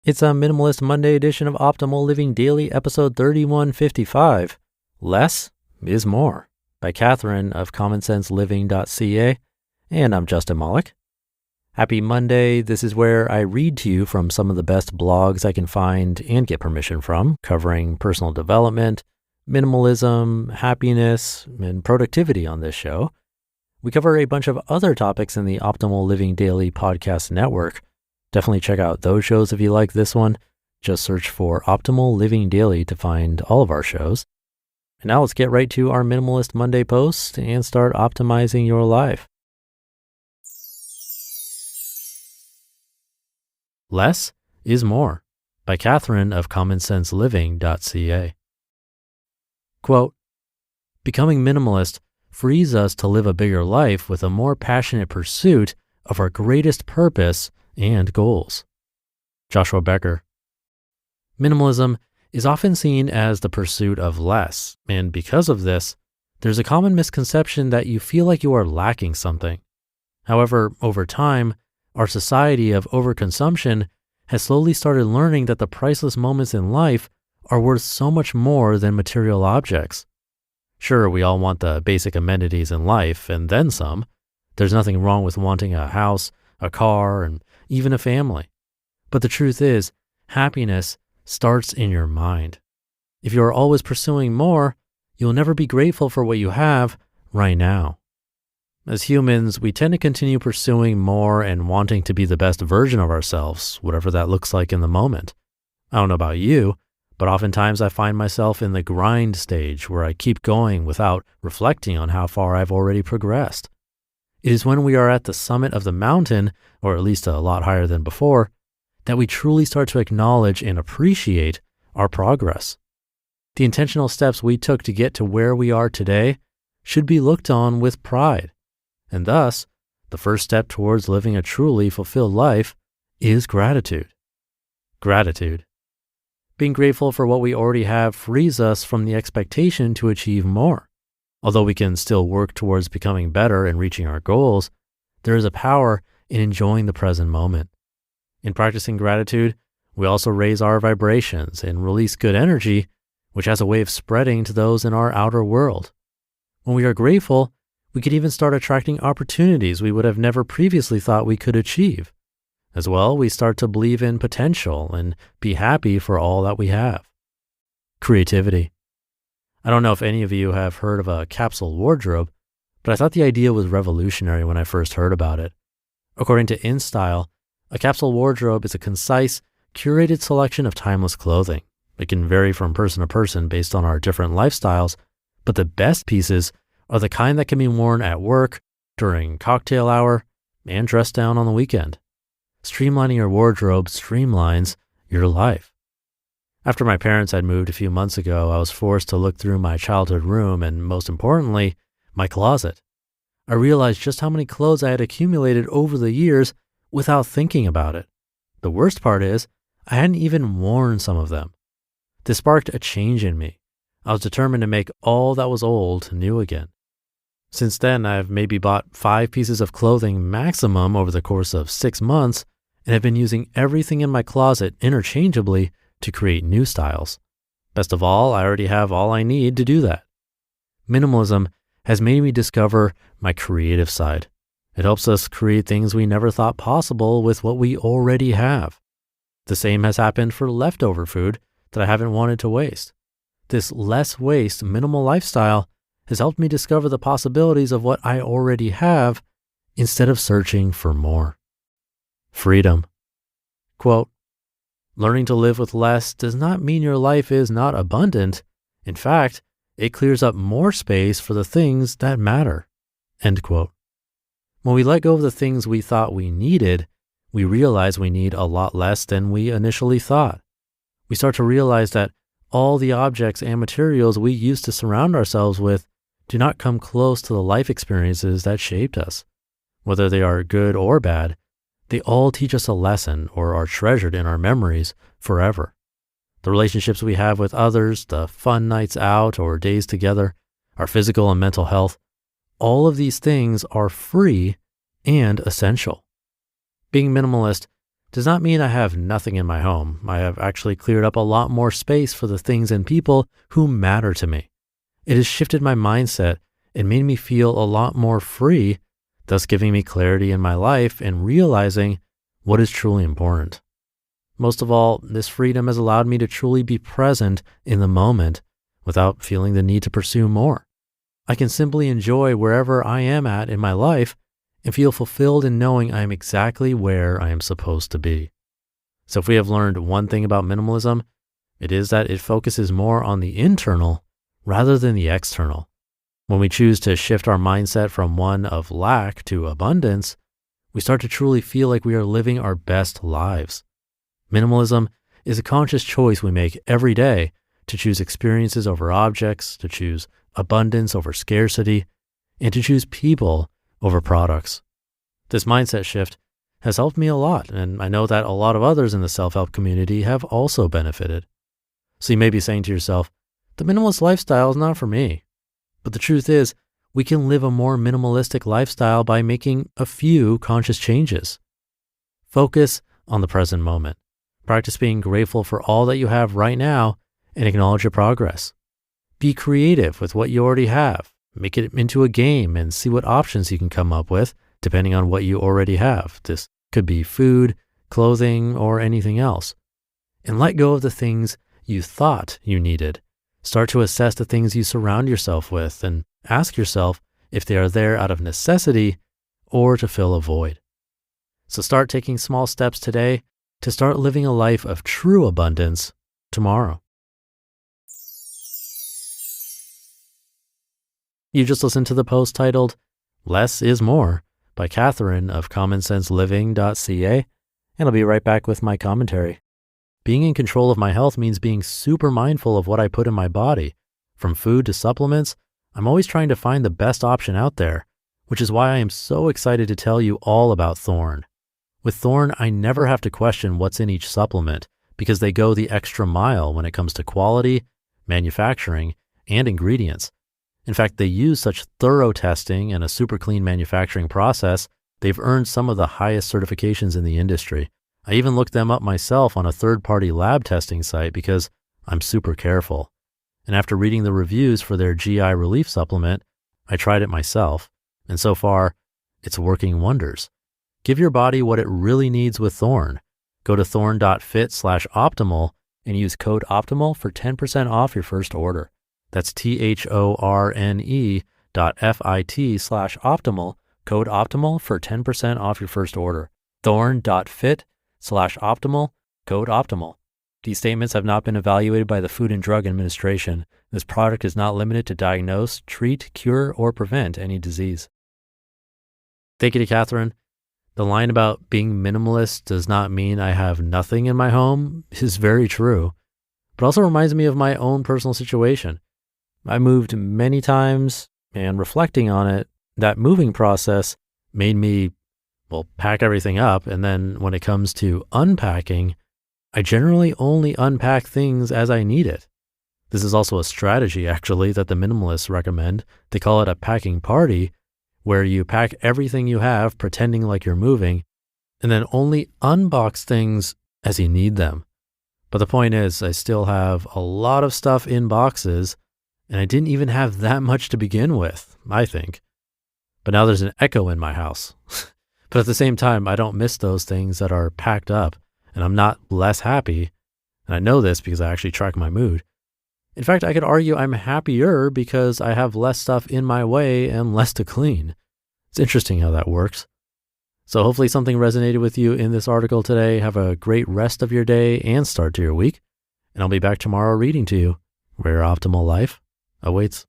It's a Minimalist Monday edition of Optimal Living Daily, episode 3155. Less is More by Catherine of CommonSenseLiving.ca. And I'm Justin Malik. Happy Monday. This is where I read to you from some of the best blogs I can find and get permission from, covering personal development, minimalism, happiness, and productivity on this show. We cover a bunch of other topics in the Optimal Living Daily podcast network. Definitely check out those shows if you like this one. Just search for Optimal Living Daily to find all of our shows. And now let's get right to our Minimalist Monday post and start optimizing your life. Less is More by Catherine of CommonSenseLiving.ca. Quote, becoming minimalist frees us to live a bigger life with a more passionate pursuit of our greatest purpose and goals. Joshua Becker. Minimalism is often seen as the pursuit of less, and because of this, there's a common misconception that you feel like you are lacking something. However, over time, our society of overconsumption has slowly started learning that the priceless moments in life are worth so much more than material objects. Sure, we all want the basic amenities in life and then some. There's nothing wrong with wanting a house, a car, and even a family. But the truth is, happiness starts in your mind. If you are always pursuing more, you'll never be grateful for what you have right now. As humans, we tend to continue pursuing more and wanting to be the best version of ourselves, whatever that looks like in the moment. I don't know about you, but oftentimes I find myself in the grind stage where I keep going without reflecting on how far I've already progressed. It is when we are at the summit of the mountain, or at least a lot higher than before, that we truly start to acknowledge and appreciate our progress. The intentional steps we took to get to where we are today should be looked on with pride. And thus, the first step towards living a truly fulfilled life is gratitude. Gratitude. Being grateful for what we already have frees us from the expectation to achieve more. Although we can still work towards becoming better and reaching our goals, there is a power in enjoying the present moment. In practicing gratitude, we also raise our vibrations and release good energy, which has a way of spreading to those in our outer world. When we are grateful, we could even start attracting opportunities we would have never previously thought we could achieve. As well, we start to believe in potential and be happy for all that we have. Creativity. I don't know if any of you have heard of a capsule wardrobe, but I thought the idea was revolutionary when I first heard about it. According to InStyle, a capsule wardrobe is a concise, curated selection of timeless clothing. It can vary from person to person based on our different lifestyles, but the best pieces are the kind that can be worn at work, during cocktail hour, and dressed down on the weekend. Streamlining your wardrobe streamlines your life. After my parents had moved a few months ago, I was forced to look through my childhood room and, most importantly, my closet. I realized just how many clothes I had accumulated over the years without thinking about it. The worst part is, I hadn't even worn some of them. This sparked a change in me. I was determined to make all that was old new again. Since then, I've maybe bought 5 pieces of clothing maximum over the course of 6 months, and have been using everything in my closet interchangeably to create new styles. Best of all, I already have all I need to do that. Minimalism has made me discover my creative side. It helps us create things we never thought possible with what we already have. The same has happened for leftover food that I haven't wanted to waste. This less waste, minimal lifestyle has helped me discover the possibilities of what I already have instead of searching for more. Freedom. Quote, learning to live with less does not mean your life is not abundant. In fact, it clears up more space for the things that matter. End quote. When we let go of the things we thought we needed, we realize we need a lot less than we initially thought. We start to realize that all the objects and materials we used to surround ourselves with do not come close to the life experiences that shaped us. Whether they are good or bad, they all teach us a lesson or are treasured in our memories forever. The relationships we have with others, the fun nights out or days together, our physical and mental health, all of these things are free and essential. Being minimalist does not mean I have nothing in my home. I have actually cleared up a lot more space for the things and people who matter to me. It has shifted my mindset and made me feel a lot more free, thus giving me clarity in my life and realizing what is truly important. Most of all, this freedom has allowed me to truly be present in the moment without feeling the need to pursue more. I can simply enjoy wherever I am at in my life and feel fulfilled in knowing I am exactly where I am supposed to be. So if we have learned one thing about minimalism, it is that it focuses more on the internal rather than the external. When we choose to shift our mindset from one of lack to abundance, we start to truly feel like we are living our best lives. Minimalism is a conscious choice we make every day to choose experiences over objects, to choose abundance over scarcity, and to choose people over products. This mindset shift has helped me a lot, and I know that a lot of others in the self-help community have also benefited. So you may be saying to yourself, the minimalist lifestyle is not for me. But the truth is, we can live a more minimalistic lifestyle by making a few conscious changes. Focus on the present moment. Practice being grateful for all that you have right now and acknowledge your progress. Be creative with what you already have. Make it into a game and see what options you can come up with depending on what you already have. This could be food, clothing, or anything else. And let go of the things you thought you needed. Start to assess the things you surround yourself with and ask yourself if they are there out of necessity or to fill a void. So start taking small steps today to start living a life of true abundance tomorrow. You just listened to the post titled, Less is More by Catherine of CommonSenseLiving.ca, and I'll be right back with my commentary. Being in control of my health means being super mindful of what I put in my body. From food to supplements, I'm always trying to find the best option out there, which is why I am so excited to tell you all about Thorne. With Thorne, I never have to question what's in each supplement because they go the extra mile when it comes to quality, manufacturing, and ingredients. In fact, they use such thorough testing and a super clean manufacturing process, they've earned some of the highest certifications in the industry. I even looked them up myself on a third-party lab testing site because I'm super careful. And after reading the reviews for their GI relief supplement, I tried it myself. And so far, it's working wonders. Give your body what it really needs with Thorne. Go to thorne.fit/optimal and use code OPTIMAL for 10% off your first order. That's THORNE.FIT/optimal, code OPTIMAL for 10% off your first order. Thorne.fit/optimal, code OPTIMAL. These statements have not been evaluated by the Food and Drug Administration. This product is not limited to diagnose, treat, cure, or prevent any disease. Thank you to Catherine. The line about being minimalist does not mean I have nothing in my home is very true, but also reminds me of my own personal situation. I moved many times, and reflecting on it, that moving process made me, pack everything up. And then when it comes to unpacking, I generally only unpack things as I need it. This is also a strategy, actually, that the minimalists recommend. They call it a packing party, where you pack everything you have, pretending like you're moving, and then only unbox things as you need them. But the point is, I still have a lot of stuff in boxes, and I didn't even have that much to begin with, I think. But now there's an echo in my house. But at the same time, I don't miss those things that are packed up, and I'm not less happy. And I know this because I actually track my mood. In fact, I could argue I'm happier because I have less stuff in my way and less to clean. It's interesting how that works. So hopefully something resonated with you in this article today. Have a great rest of your day and start to your week. And I'll be back tomorrow reading to you where your optimal life awaits.